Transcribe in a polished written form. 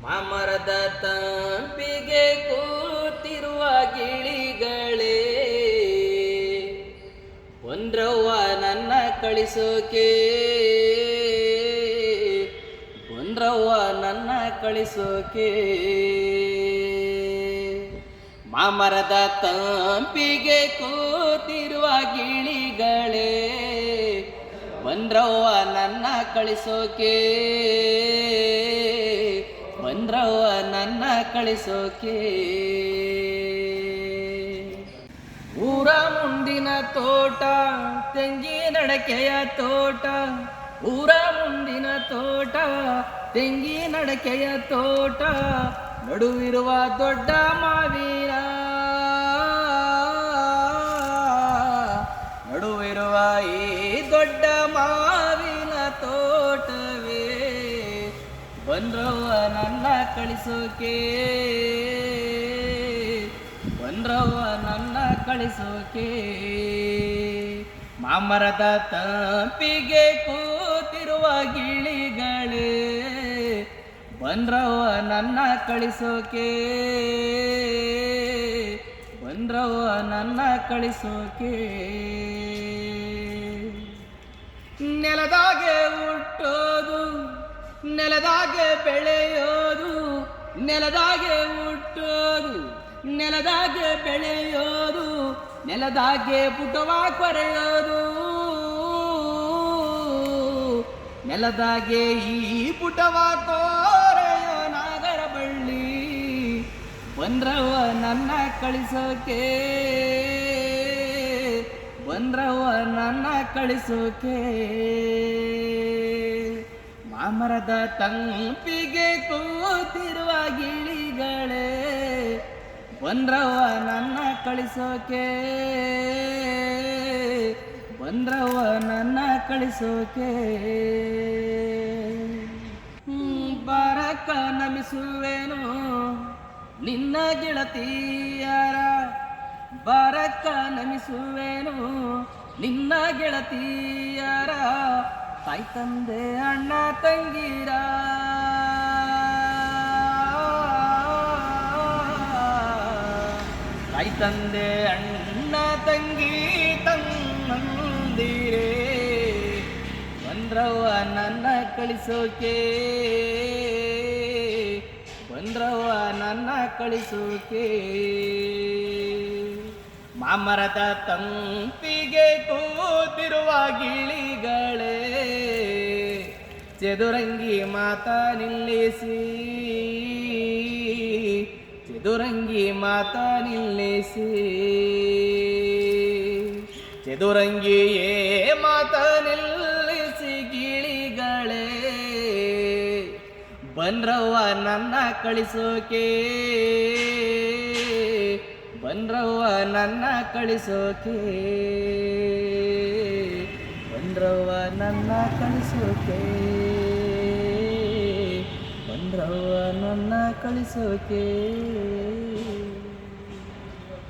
ಮಾಮರದ ತಂಪಿಗೆ ಕೂತಿರುವ ಗಿಳಿಗಳೇ, ಒಂದ್ರವ್ವ ನನ್ನ ಕಳಿಸೋಕೆ, ಒಂದ್ರವ್ವ ನನ್ನ ಕಳಿಸೋಕೆ. ಮಾಮರದ ತಂಪಿಗೆ ಕೂತಿರುವ ಗಿಳಿಗಳೇ, ಬಂದ್ರವ್ವ ನನ್ನ ಕಳಿಸೋಕೆ, ಬಂದ್ರವ್ವ ನನ್ನ ಕಳಿಸೋಕೆ. ಊರ ಮುಂದಿನ ತೋಟ, ತೆಂಗಿನಡಕೆಯ ತೋಟ, ಊರ ಮುಂದಿನ ತೋಟ, ತೆಂಗಿನಡಕೆಯ ತೋಟ, ನಡುವಿರುವ ದೊಡ್ಡ ಮಾವಿನ, ನಡುವಿರುವ ಈ ದೊಡ್ಡ ಮಾವಿನ ತೋಟವೇ, ಬಂದ್ರವ್ವ ನನ್ನ ಕಳಿಸೋಕೆ, ಬಂದ್ರವ್ವ ನನ್ನ ಕಳಿಸೋಕೆ. ಮಾಮರದ ತಂಪಿಗೆ ಕೂತಿರುವ ಗಿಳಿಗಳೇ, ಬಂದ್ರವ್ವ ನನ್ನ ಕಳಿಸೋಕೆ, ಬಂದ್ರವ್ವ ನನ್ನ ಕಳಿಸೋಕೆ. ನೆಲದಾಗೆ ಹುಟ್ಟೋದು, ನೆಲದಾಗೆ ಬೆಳೆಯೋದು, ನೆಲದಾಗೆ ಹುಟ್ಟೋದು, ನೆಲದಾಗೆ ಬೆಳೆಯೋದು, ನೆಲದಾಗೆ ಪುಟವ ಕೊರೆಯೋದು, ನೆಲದಾಗೆ ಈ ಪುಟವ ಕೋರೆಯೋ ನಾಗರ ಬಳ್ಳಿ, ಬಂದ್ರವ್ವ ನನ್ನ ಕಳಿಸೋಕೆ, ಬಂದ್ರವ್ವ ನನ್ನ ಕಳಿಸೋಕೆ. ಮಾಮರದ ತಂಪಿಗೆ ಕೂತಿರುವ ಗಿಳಿಗಳೇ, ಬಂದ್ರವ್ವ ನನ್ನ ಕಳಿಸೋಕೆ, ಬಂದ್ರವ್ವ ನನ್ನ ಕಳಿಸೋಕೆ. ಬಾರಕ್ಕ ನಮಿಸುವೆನು ನಿನ್ನ ಗೆಳತಿಯರ, ಬಾರಕ್ಕ ನಮಿಸುವೆನು ನಿನ್ನ ಗೆಳತಿಯರ, ತಾಯಿ ತಂದೆ ಅಣ್ಣ ತಂಗಿರ, ತಾಯಿ ತಂದೆ ಅಣ್ಣ ತಂಗಿ ತಮ್ಮಂದಿರೇ, ಬಂದ್ರವ್ವ ನನ್ನ ಕಳಿಸೋಕೆ, ಬಂದ್ರವ್ವ ನನ್ನ ಕಳಿಸೋಕೆ. ಮಾಮರದ ತಂಪಿಗೆ ಕೂತಿರುವ ಗಿಳಿಗಳೇ, ಚದುರಂಗಿ ಮಾತಾ ನಿಲ್ಲಿಸಿ, ಚದುರಂಗಿ ಮಾತಾ ನಿಲ್ಲಿಸಿ, ಚದುರಂಗಿಯೇ ಮಾತಾ ನಿಲ್ಲಿಸಿ ಗಿಳಿಗಳೇ, ಬಂದ್ರವ್ವ ನನ್ನ ಕಳಿಸೋಕೆ, ಬಂದ್ರವ್ವ ನನ್ನ ಕಳಿಸೋಕೆ, ಬಂದ್ರವ್ವ ನನ್ನ ಕಳಿಸೋಕೆ, ಬಂದ್ರವ್ವ ನನ್ನ ಕಳಿಸೋಕೆ.